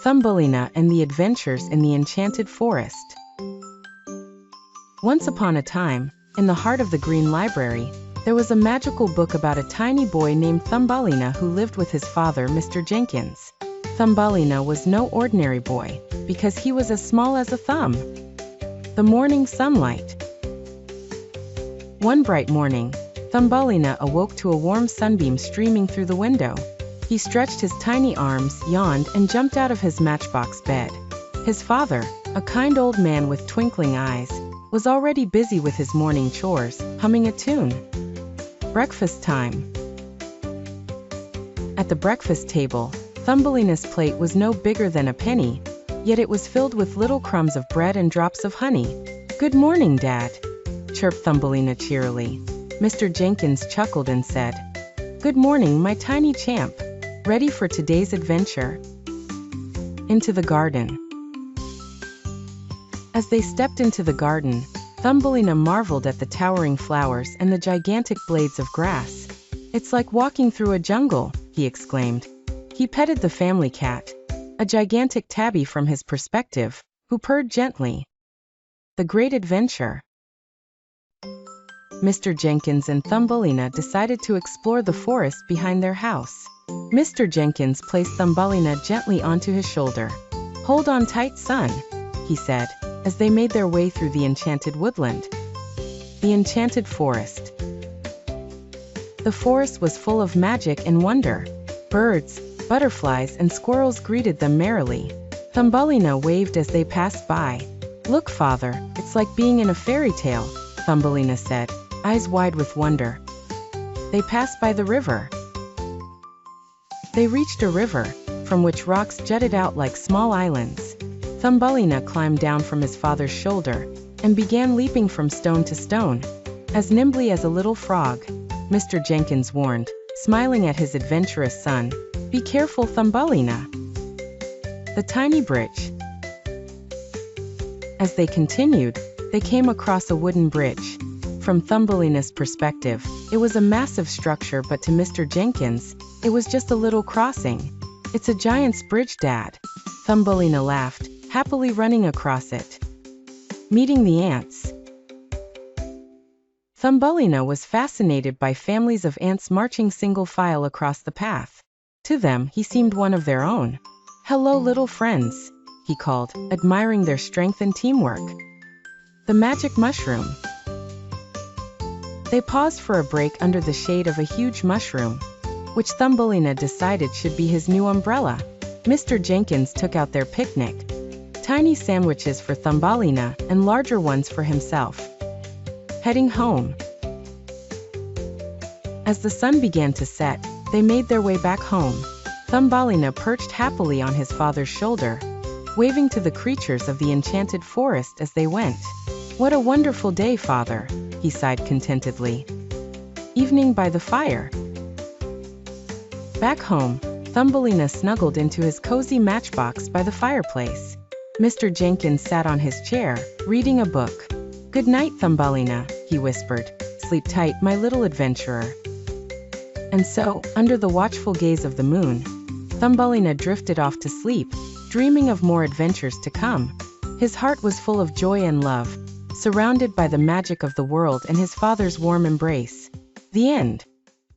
Thumbelina and the Adventures in the Enchanted Forest. Once upon a time, in the heart of the Green Library, there was a magical book about a tiny boy named Thumbelina who lived with his father, Mr. Jenkins. Thumbelina was no ordinary boy, because he was as small as a thumb. The morning sunlight. One bright morning, Thumbelina awoke to a warm sunbeam streaming through the window. He stretched his tiny arms, yawned, and jumped out of his matchbox bed. His father, a kind old man with twinkling eyes, was already busy with his morning chores, humming a tune. Breakfast time. At the breakfast table, Thumbelina's plate was no bigger than a penny, yet it was filled with little crumbs of bread and drops of honey. "Good morning, Dad," chirped Thumbelina cheerily. Mr. Jenkins chuckled and said, "Good morning, my tiny champ. Ready for today's adventure?" Into the garden. As they stepped into the garden, Thumbelina marveled at the towering flowers and the gigantic blades of grass. "It's like walking through a jungle," he exclaimed. He petted the family cat, a gigantic tabby from his perspective, who purred gently. The Great Adventure. Mr. Jenkins and Thumbelina decided to explore the forest behind their house. Mr. Jenkins placed Thumbelina gently onto his shoulder. "Hold on tight, son," he said, as they made their way through the enchanted woodland. The Enchanted Forest. The forest was full of magic and wonder. Birds, butterflies, and squirrels greeted them merrily. Thumbelina waved as they passed by. "Look, father, it's like being in a fairy tale," Thumbelina said, eyes wide with wonder. They passed by the river. They reached a river, from which rocks jutted out like small islands. Thumbelina climbed down from his father's shoulder, and began leaping from stone to stone, as nimbly as a little frog. Mr. Jenkins warned, smiling at his adventurous son, "Be careful, Thumbelina." The tiny bridge. As they continued, they came across a wooden bridge. From Thumbelina's perspective, it was a massive structure, but to Mr. Jenkins, it was just a little crossing. "It's a giant's bridge, Dad." Thumbelina laughed, happily running across it. Meeting the ants. Thumbelina was fascinated by families of ants marching single file across the path. To them, he seemed one of their own. "Hello, little friends," he called, admiring their strength and teamwork. The magic mushroom. They paused for a break under the shade of a huge mushroom, which Thumbelina decided should be his new umbrella. Mr. Jenkins took out their picnic. Tiny sandwiches for Thumbelina and larger ones for himself. Heading home. As the sun began to set, they made their way back home. Thumbelina perched happily on his father's shoulder, waving to the creatures of the enchanted forest as they went. "What a wonderful day, father," he sighed contentedly. Evening by the fire. Back home, Thumbelina snuggled into his cozy matchbox by the fireplace. Mr. Jenkins sat on his chair, reading a book. "Good night, Thumbelina," he whispered. "Sleep tight, my little adventurer." And so, under the watchful gaze of the moon, Thumbelina drifted off to sleep, dreaming of more adventures to come. His heart was full of joy and love, surrounded by the magic of the world and his father's warm embrace. The end.